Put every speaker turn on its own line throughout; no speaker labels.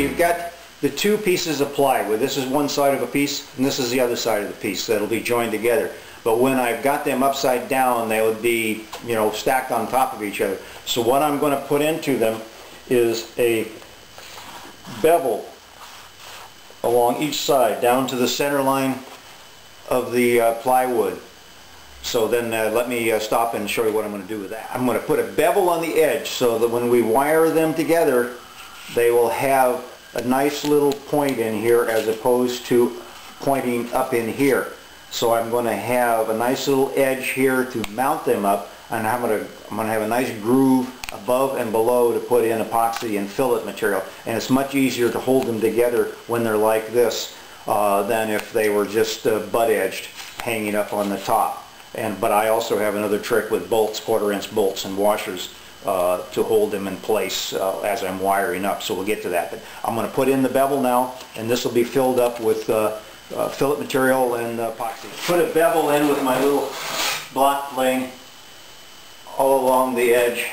Okay, you've got the two pieces of plywood. This is one side of a piece and this is the other side of the piece that'll be joined together. But when I've got them upside down, they would be, you know, stacked on top of each other. So what I'm going to put into them is a bevel along each side down to the center line of the plywood. So then let me stop and show you what I'm going to do with that. I'm going to put a bevel on the edge so that when we wire them together, they will have a nice little point in here as opposed to pointing up in here. So I'm going to have a nice little edge here to mount them up, and I'm going to have a nice groove above and below to put in epoxy and fillet material. And it's much easier to hold them together when they're like this than if they were just butt-edged hanging up on the top. But I also have another trick with bolts, quarter-inch bolts and washers to hold them in place as I'm wiring up. So we'll get to that. But I'm going to put in the bevel now, and this will be filled up with fillet material and epoxy. Put a bevel in with my little block plane all along the edge.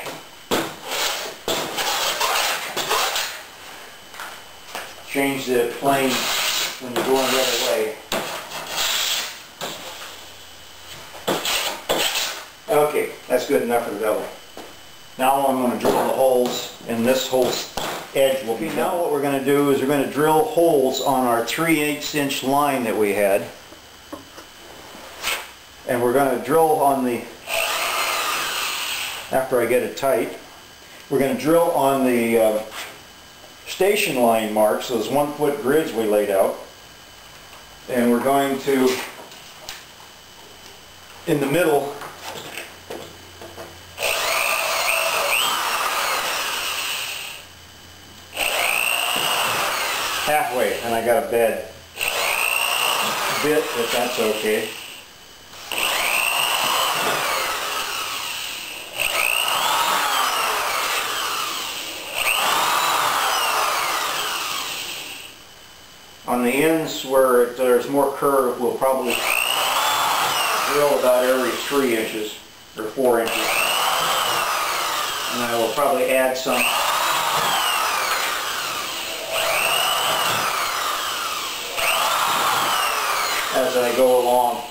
Change the plane when you're going the other way. Okay, that's good enough for the bevel. Now I'm going to drill the holes, and this whole edge will be done. Now what we're going to do is we're going to drill holes on our 3/8 inch line that we had. And we're going to drill on the, after I get it tight, we're going to drill on the station line marks, those 1 foot grids we laid out. And we're going to, in the middle, halfway, and I got a bad bit, but that's okay. On the ends where there's more curve, we'll probably drill about every 3 inches or 4 inches. And I will probably add some as I go along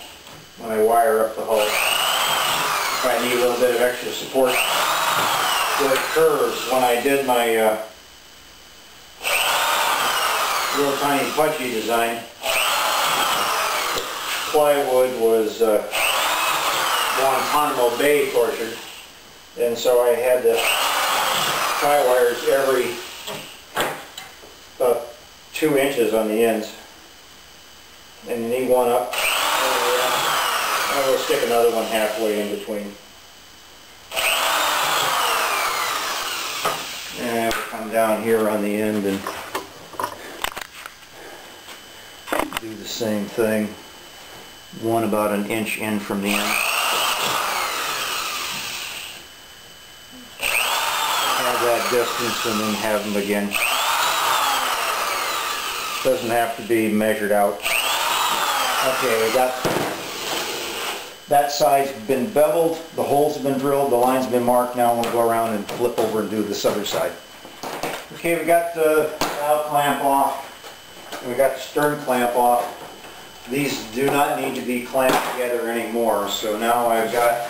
when I wire up the hull. If I need a little bit of extra support where it curves. When I did my little tiny pudgy design, plywood was Guantanamo Bay tortured, and so I had the tie wires every about 2 inches on the ends. And you need one up, and we'll stick another one halfway in between. And we'll come down here on the end and do the same thing. One about 1 inch in from the end. Have that distance and then have them again. Doesn't have to be measured out. Okay, we got that side's been beveled, the holes have been drilled, the line's been marked. Now we'll go around and flip over and do this other side. Okay, we got the valve clamp off, and we got the stern clamp off. These do not need to be clamped together anymore, so now I've got,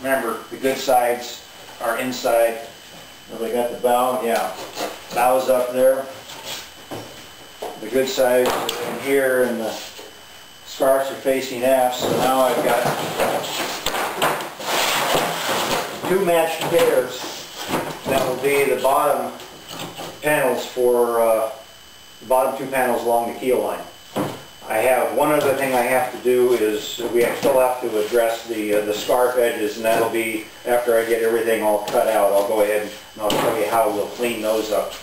remember, the good sides are inside. We got the bow, yeah, bow's up there. The good sides are in here, and the scarfs are facing aft, so now I've got 2 matched pairs that will be the bottom panels for the bottom 2 panels along the keel line. I have one other thing I have to do is we still have to address the scarf edges, and that'll be after I get everything all cut out. I'll go ahead and I'll show you how we'll clean those up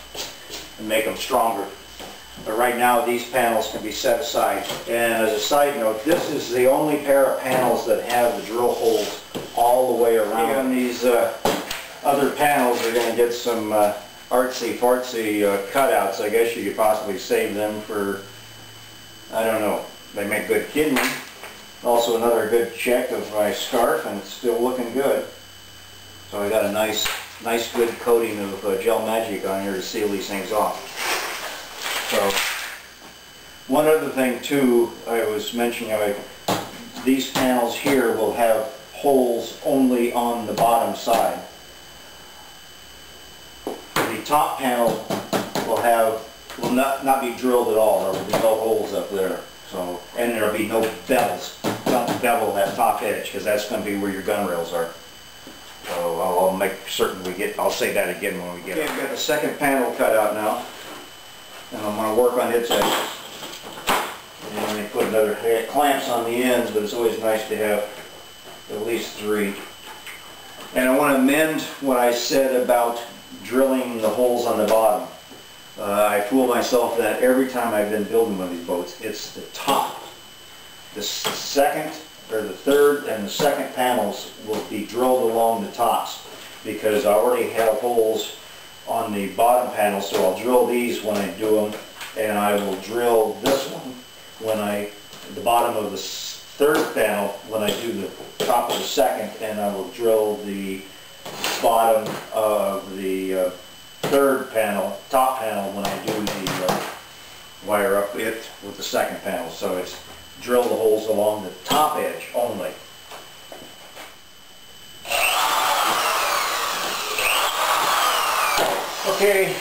and make them stronger. But right now these panels can be set aside. And as a side note, this is the only pair of panels that have the drill holes all the way around. And these other panels are going to get some artsy-fartsy cutouts. I guess you could possibly save them for, I don't know, they make good kidney. Also another good check of my scarf, and it's still looking good. So I got a nice nice good coating of Gel Magic on here to seal these things off. So, one other thing too, I was mentioning, these panels here will have holes only on the bottom side. The top panel will not be drilled at all. There will be no holes up there. So, and there will be no bevels. Don't bevel that top edge, because that's going to be where your gun rails are. So I'll make certain I'll say that again when we get it. I've got the second panel cut out now, and I'm going to work on its edges. And then they put another clamps on the ends, but it's always nice to have at least 3. And I want to amend what I said about drilling the holes on the bottom. I fool myself that every time I've been building one of these boats, it's the top. The second, or the third and the second panels will be drilled along the tops, because I already have holes on the bottom panel, so I'll drill these when I do them, and I will drill this one the bottom of the third panel when I do the top of the second, and I will drill the bottom of the third panel, top panel, when I do the wire up it with the second panel. So it's drill the holes along the top edge only. Okay,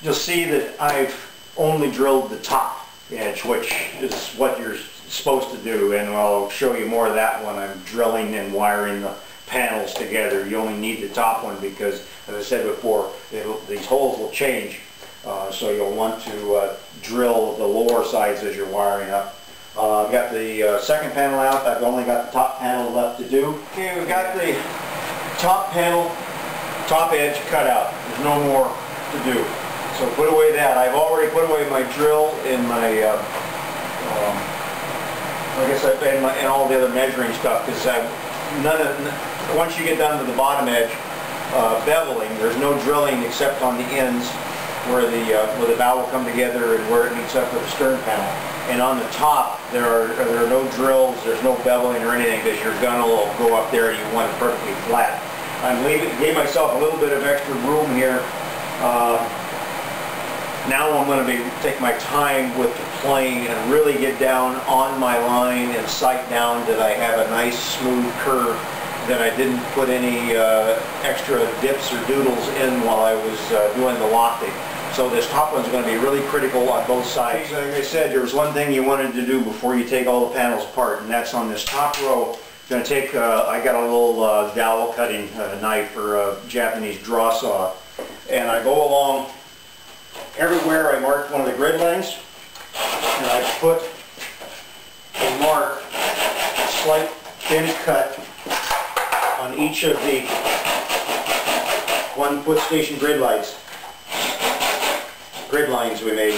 you'll see that I've only drilled the top edge, which is what you're supposed to do, and I'll show you more of that when I'm drilling and wiring the panels together. You only need the top one because, as I said before, these holes will change, so you'll want to drill the lower sides as you're wiring up. I've got the second panel out. I've only got the top panel left to do. Okay, we've got the top panel, top edge cut out. There's no more to do. So put away that. I've already put away my drill in my, and all the other measuring stuff, because once you get down to the bottom edge, beveling, there's no drilling except on the ends where the bow will come together and where it meets up with the stern panel. And on the top, there are no drills, there's no beveling or anything, because your gun will go up there and you want it perfectly flat. Gave myself a little bit of extra room here. Now I'm going to take my time with the plane and really get down on my line and sight down that I have a nice smooth curve, that I didn't put any extra dips or doodles in while I was doing the lofting. So this top one's going to be really critical on both sides. Like I said, there was one thing you wanted to do before you take all the panels apart, and that's on this top row. Going to take, I got a little dowel cutting knife or a Japanese draw saw, and I go along everywhere. I marked one of the grid lines, and I put a mark, a slight thin cut on each of the 1-foot station grid lines we made.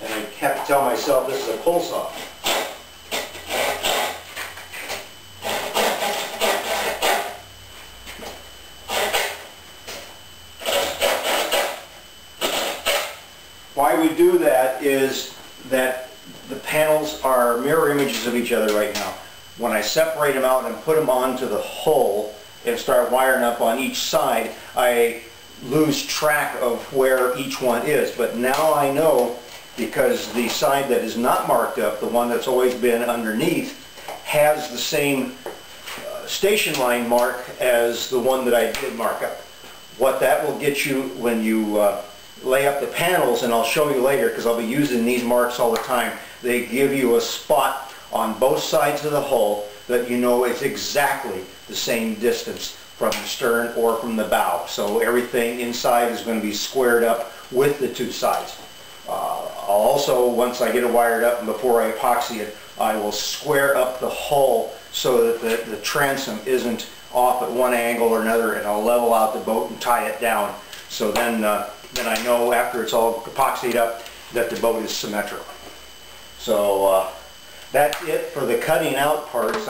And I have to tell myself this is a pull saw. Why we do that is that the panels are mirror images of each other right now. When I separate them out and put them onto the hull and start wiring up on each side, I lose track of where each one is. But now I know, because the side that is not marked up, the one that's always been underneath, has the same station line mark as the one that I did mark up. What that will get you when you lay up the panels, and I'll show you later because I'll be using these marks all the time, they give you a spot on both sides of the hull that you know it's exactly the same distance from the stern or from the bow. So everything inside is going to be squared up with the two sides. I'll also, once I get it wired up and before I epoxy it, I will square up the hull so that the transom isn't off at one angle or another, and I'll level out the boat and tie it down. So then I know after it's all epoxied up that the boat is symmetrical. So that's it for the cutting out parts.